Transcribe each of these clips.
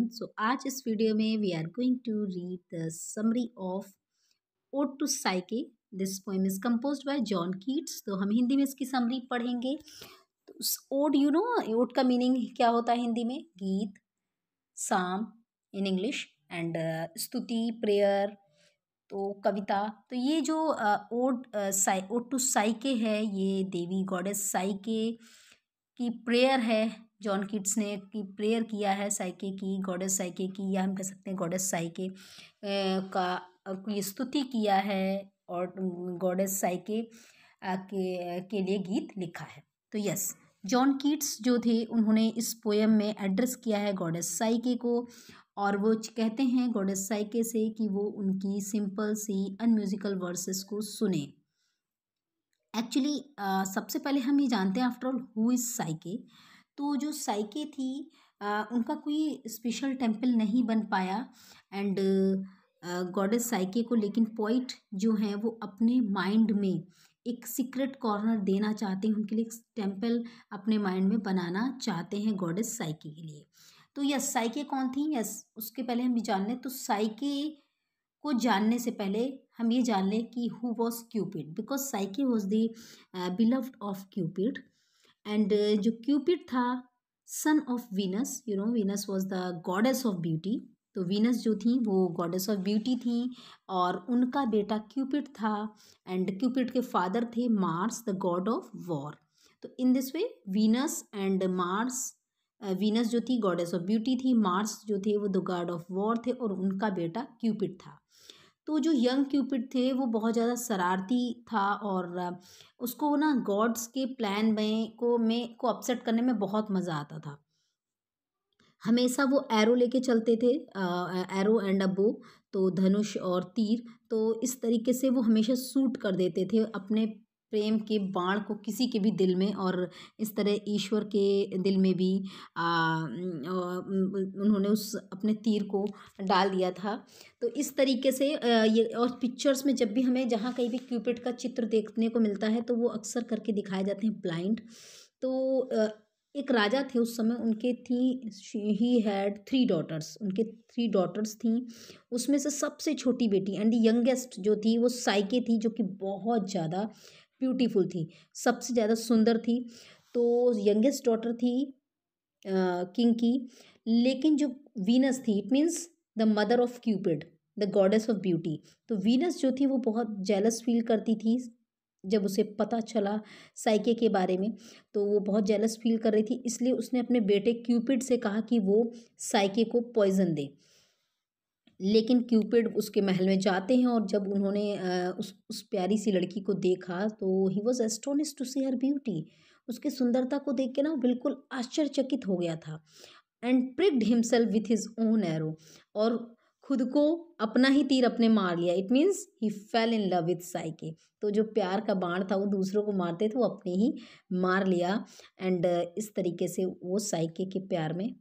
Everyone. सो आज इस video में we are going to read the summary of ode to Psyche. This poem is composed by John Keats. तो हम हिंदी में इसकी समरी पढ़ेंगे। तो ओड, यू नो, ओड का मीनिंग क्या होता है हिंदी में? गीत, साम इन इंग्लिश, एंड स्तुति, प्रेयर, तो कविता। तो ये जो ओड टू साइके है, ये देवी गॉडेस साइके की प्रेयर है। जॉन किट्स ने की प्रेयर किया है साइके की, गॉडेस साइके की, या हम कह सकते हैं गॉडेस साइके की स्तुति किया है, और गॉडेस साइके के लिए गीत लिखा है। तो यस, जॉन कीट्स जो थे उन्होंने इस पोएम में एड्रेस किया है गॉडेस साइके को, और वो कहते हैं गॉडेस साइके से कि वो उनकी सिंपल सी अनम्यूजिकल वर्सेस को सुने। एक्चुअली सबसे पहले हम ये जानते हैं आफ्टर ऑल हु इज़ साइके। तो जो साइके थी उनका कोई स्पेशल टेम्पल नहीं बन पाया, एंड गॉडेस साइके को लेकिन पोइट जो हैं वो अपने माइंड में एक सीक्रेट कॉर्नर देना चाहते हैं, उनके लिए एक टेम्पल अपने माइंड में बनाना चाहते हैं गॉडेस साइके के लिए। तो यस, साइके कौन थी? यस, उसके पहले हम ये जान लें। तो साइके को जानने से पहले हम ये जान लें कि who was Cupid, because साइके was the beloved of Cupid. And जो क्यूपिड था, son of Venus, you know, Venus was the goddess of beauty. तो वीनस जो थी वो गॉडेस ऑफ ब्यूटी थी, और उनका बेटा क्यूपिड था, एंड क्यूपिड के फादर थे Mars, the god of war. तो in this way Venus and Mars, Venus जो थी गॉडेस ऑफ ब्यूटी थी, मार्स जो थे वो द गॉड ऑफ वॉर थे, और उनका बेटा क्यूपिड था। तो जो यंग क्यूपिड थे वो बहुत ज़्यादा शरारती था, और उसको ना गॉड्स के प्लान को अपसेट करने में बहुत मज़ा आता था। हमेशा वो एरो लेके चलते थे, एरो एंड अ बो, तो धनुष और तीर। तो इस तरीके से वो हमेशा शूट कर देते थे अपने प्रेम के बाण को किसी के भी दिल में, और इस तरह ईश्वर के दिल में भी उन्होंने उस अपने तीर को डाल दिया था। तो इस तरीके से ये, और पिक्चर्स में जब भी हमें जहाँ कहीं भी क्यूपिड का चित्र देखने को मिलता है तो वो अक्सर करके दिखाए जाते हैं ब्लाइंड। तो एक राजा थे उस समय, उनके थी, ही हैड 3 डॉटर्स, उनके 3 डॉटर्स थीं। उसमें से सबसे छोटी बेटी एंड यंगेस्ट जो थी वो साइके थी, जो कि बहुत ज़्यादा ब्यूटीफुल थी, सबसे ज़्यादा सुंदर थी। तो यंगेस्ट डॉटर थी किंग की। लेकिन जो वीनस थी, it means the mother of Cupid, the goddess of beauty. तो वीनस जो थी वो बहुत जेलस फील करती थी जब उसे पता चला साइके के बारे में। तो वो बहुत जेलस फील कर रही थी, इसलिए उसने अपने बेटे क्यूपिड से कहा कि वो साइके को पॉइजन दे। लेकिन क्यूपिड उसके महल में जाते हैं, और जब उन्होंने उस प्यारी सी लड़की को देखा तो he was astonished to see her beauty. उसकी सुंदरता को देख के ना बिल्कुल आश्चर्यचकित हो गया था। And pricked himself with his own arrow, और खुद को अपना ही तीर अपने मार लिया। It means he fell in love with Psyche. तो जो प्यार का बाण था वो दूसरों को मारते थे, वो अपने ही मार लिया, एंड इस तरीके से वो साइके के प्यार में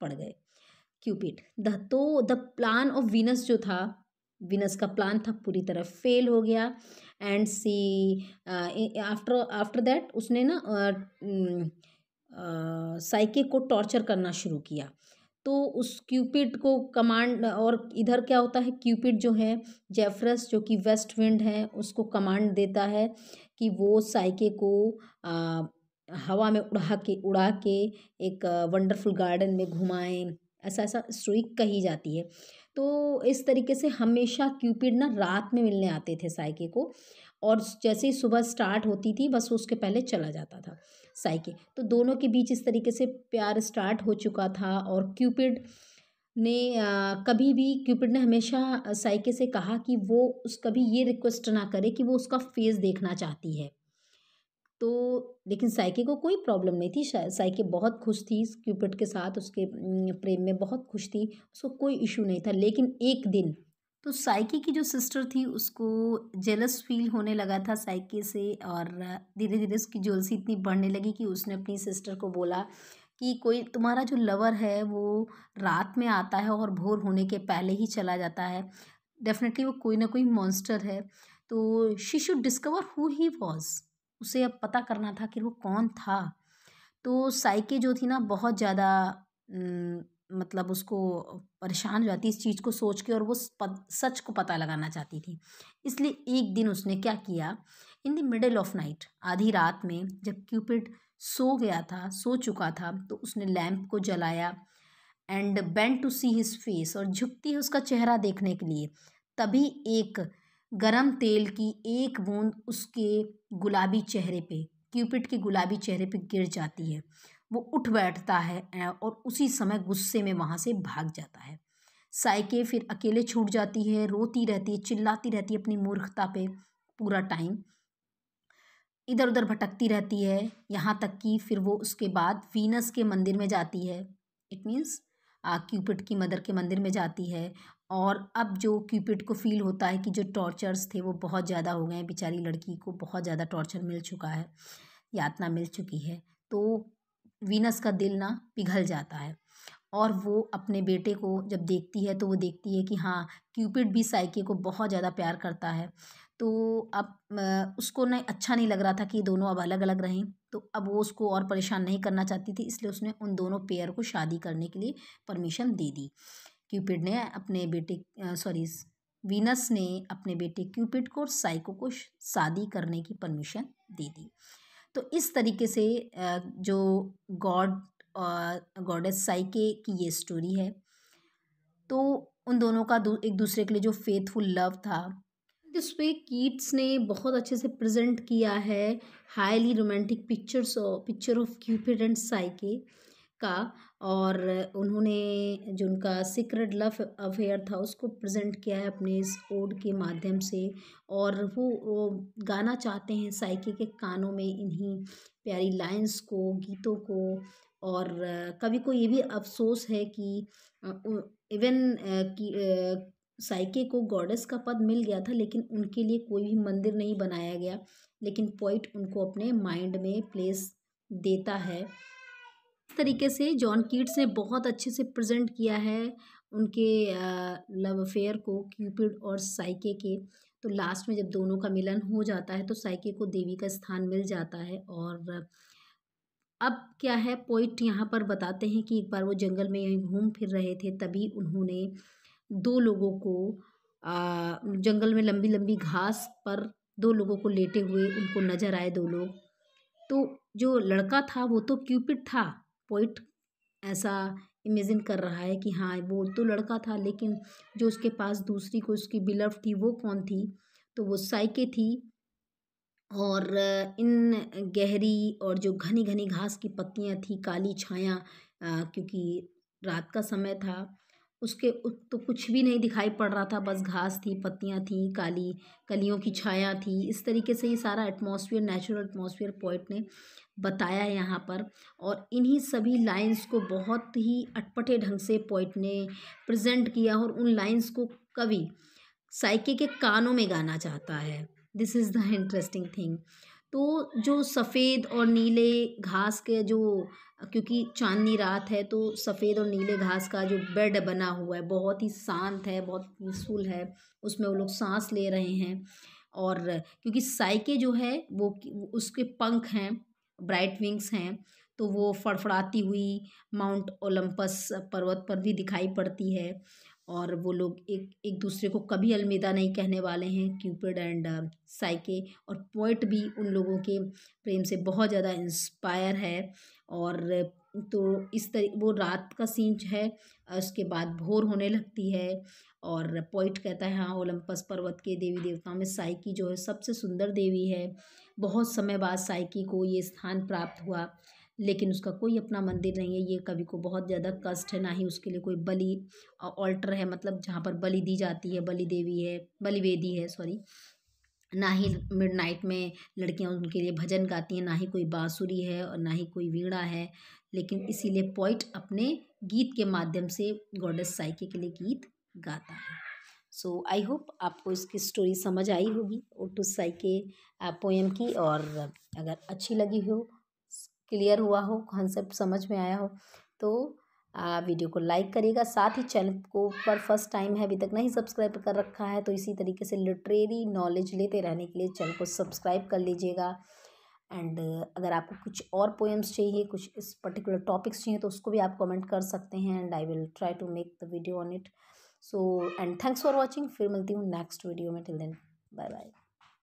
पड़ गए Cupid. The plan of Venus जो था, वीनस का प्लान था, पूरी तरह फेल हो गया। एंड सी आफ्टर दैट उसने ना साइके को टॉर्चर करना शुरू किया। तो उस क्यूपिड को कमांड, और इधर क्या होता है, क्यूपिड जो है जेफरस जो कि वेस्ट विंड है उसको कमांड देता है कि वो साइके को हवा में उड़ा के एक वंडरफुल गार्डन में घुमाएं। ऐसा ऐसा स्टोरी कही जाती है। तो इस तरीके से हमेशा क्यूपिड ना रात में मिलने आते थे साइके को, और जैसे ही सुबह स्टार्ट होती थी बस उसके पहले चला जाता था साइके। तो दोनों के बीच इस तरीके से प्यार स्टार्ट हो चुका था, और क्यूपिड ने हमेशा साइके से कहा कि वो कभी ये रिक्वेस्ट ना करे कि वो उसका फेस देखना चाहती है। तो लेकिन साइके को कोई प्रॉब्लम नहीं थी, साइके बहुत खुश थी क्यूपिड के साथ, उसके प्रेम में बहुत खुश थी, उसको कोई इशू नहीं था। लेकिन एक दिन तो साइके की जो सिस्टर थी उसको जेलस फील होने लगा था साइके से, और धीरे धीरे उसकी जेलसी इतनी बढ़ने लगी कि उसने अपनी सिस्टर को बोला कि कोई तुम्हारा जो लवर है वो रात में आता है और भोर होने के पहले ही चला जाता है, डेफिनेटली वो कोई ना कोई मॉन्स्टर है। तो she should discover who he was, उसे अब पता करना था कि वो कौन था। तो साइके जो थी ना बहुत ज़्यादा मतलब उसको परेशान हो जाती इस चीज़ को सोच के, और वो सच को पता लगाना चाहती थी। इसलिए एक दिन उसने क्या किया, in the middle of night, आधी रात में जब क्यूपिड सो गया था, सो चुका था, तो उसने लैंप को जलाया and bent to see his face, और झुकती है उसका चेहरा देखने के लिए। तभी एक गरम तेल की एक बूंद उसके गुलाबी चेहरे पे, क्यूपिड के गुलाबी चेहरे पे गिर जाती है। वो उठ बैठता है और उसी समय गुस्से में वहाँ से भाग जाता है। साइके फिर अकेले छूट जाती है, रोती रहती है, चिल्लाती रहती है अपनी मूर्खता पे पूरा टाइम, इधर उधर भटकती रहती है, यहाँ तक कि फिर वो उसके बाद वीनस के मंदिर में जाती है। इट मीन्स क्यूपिड की मदर के मंदिर में जाती है। और अब जो क्यूपिड को फील होता है कि जो टॉर्चर्स थे वो बहुत ज़्यादा हो गए हैं, बेचारी लड़की को बहुत ज़्यादा टॉर्चर मिल चुका है, यातना मिल चुकी है, तो वीनस का दिल ना पिघल जाता है। और वो अपने बेटे को जब देखती है तो वो देखती है कि हाँ, क्यूपिड भी साइके को बहुत ज़्यादा प्यार करता है। तो अब उसको ना अच्छा नहीं लग रहा था कि दोनों अब अलग अलग रहें, तो अब वो उसको और परेशान नहीं करना चाहती थी, इसलिए उसने उन दोनों पेयर को शादी करने के लिए परमिशन दे दी। क्यूपिड ने अपने बेटे सॉरी वीनस ने अपने बेटे क्यूपिड को और साइको को शादी करने की परमिशन दे दी। तो इस तरीके से जो गॉड गॉडेस साइके की ये स्टोरी है। तो उन दोनों का एक दूसरे के लिए जो फेथफुल लव था, जिस पे कीट्स ने बहुत अच्छे से प्रेजेंट किया है highly romantic picture of Cupid and साइके का। और उन्होंने जो उनका सीक्रेट लव अफेयर था उसको प्रेजेंट किया है अपने इस ओड के माध्यम से। और वो गाना चाहते हैं साइके के कानों में इन्हीं प्यारी लाइंस को, गीतों को। और कवि को ये भी अफसोस है कि इवन कि साइके को गॉडेस का पद मिल गया था, लेकिन उनके लिए कोई भी मंदिर नहीं बनाया गया, लेकिन पोइट उनको अपने माइंड में प्लेस देता है। इस तरीके से जॉन कीट्स ने बहुत अच्छे से प्रेजेंट किया है उनके लव अफेयर को, क्यूपिड और साइके के। तो लास्ट में जब दोनों का मिलन हो जाता है तो साइके को देवी का स्थान मिल जाता है। और अब क्या है, पोइट यहाँ पर बताते हैं कि एक बार वो जंगल में यहीं घूम फिर रहे थे, तभी उन्होंने दो लोगों को जंगल में लंबी लंबी घास पर दो लोगों को लेटे हुए उनको नजर आए, दो लोग। तो जो लड़का था वो तो क्यूपिड था, पोइट ऐसा इमेजिन कर रहा है कि हाँ वो तो लड़का था, लेकिन जो उसके पास दूसरी को उसकी बिलव थी वो कौन थी, तो वो साइके थी। और इन गहरी और जो घनी घनी घास की पत्तियां थी, काली छाया, क्योंकि रात का समय था, तो कुछ भी नहीं दिखाई पड़ रहा था, बस घास थी, पत्तियां थी, काली कलियों की छाया थी। इस तरीके से ये सारा एटमॉस्फेयर, नेचुरल एटमॉस्फेयर पोइट ने बताया है यहाँ पर। और इन्हीं सभी लाइंस को बहुत ही अटपटे ढंग से पोइट ने प्रेजेंट किया, और उन लाइंस को कवि साइके के कानों में गाना चाहता है। This is the interesting thing. तो जो सफ़ेद और नीले घास के जो, क्योंकि चांदनी रात है तो सफ़ेद और नीले घास का जो बेड बना हुआ है बहुत ही शांत है, बहुत पीसफुल है, उसमें वो लोग सांस ले रहे हैं। और क्योंकि साइके जो है वो उसके पंख हैं, ब्राइट विंग्स हैं, तो वो फड़फड़ाती हुई माउंट ओलंपस पर्वत पर भी दिखाई पड़ती है। और वो लोग एक एक दूसरे को कभी अलविदा नहीं कहने वाले हैं, क्यूपिड एंड साइके। और पोइट भी उन लोगों के प्रेम से बहुत ज़्यादा इंस्पायर है। और तो इस तरह वो रात का सीन है, उसके बाद भोर होने लगती है, और पोइट कहता है हाँ ओलंपस पर्वत के देवी देवताओं में साइकी जो है सबसे सुंदर देवी है। बहुत समय बाद साइकी को ये स्थान प्राप्त हुआ, लेकिन उसका कोई अपना मंदिर नहीं है। ये कवि को बहुत ज़्यादा कष्ट है, ना ही उसके लिए कोई बलि ऑल्टर है, मतलब जहाँ पर बलि दी जाती है, बलि देवी है, बलि वेदी है सॉरी, ना ही मिडनाइट में लड़कियां उनके लिए भजन गाती हैं, ना ही कोई बांसुरी है और ना ही कोई वीणा है। लेकिन इसीलिए पोइट अपने गीत के माध्यम से गॉडेस साइके के लिए गीत गाता है। सो आई होप आपको इसकी स्टोरी समझ आई होगी, ओटू साइके पोएम की। और अगर अच्छी लगी हो, क्लियर हुआ हो, कॉन्सेप्ट समझ में आया हो, तो वीडियो को लाइक करिएगा। साथ ही चैनल को पर फर्स्ट टाइम है, अभी तक नहीं सब्सक्राइब कर रखा है, तो इसी तरीके से लिटरेरी नॉलेज लेते रहने के लिए चैनल को सब्सक्राइब कर लीजिएगा। एंड अगर आपको कुछ और पोएम्स चाहिए, कुछ इस पर्टिकुलर टॉपिक्स चाहिए, तो उसको भी आप कमेंट कर सकते हैं and I will try to make the video on it. So and thanks for watching. फिर मिलती हूँ नेक्स्ट वीडियो में। Till then bye bye.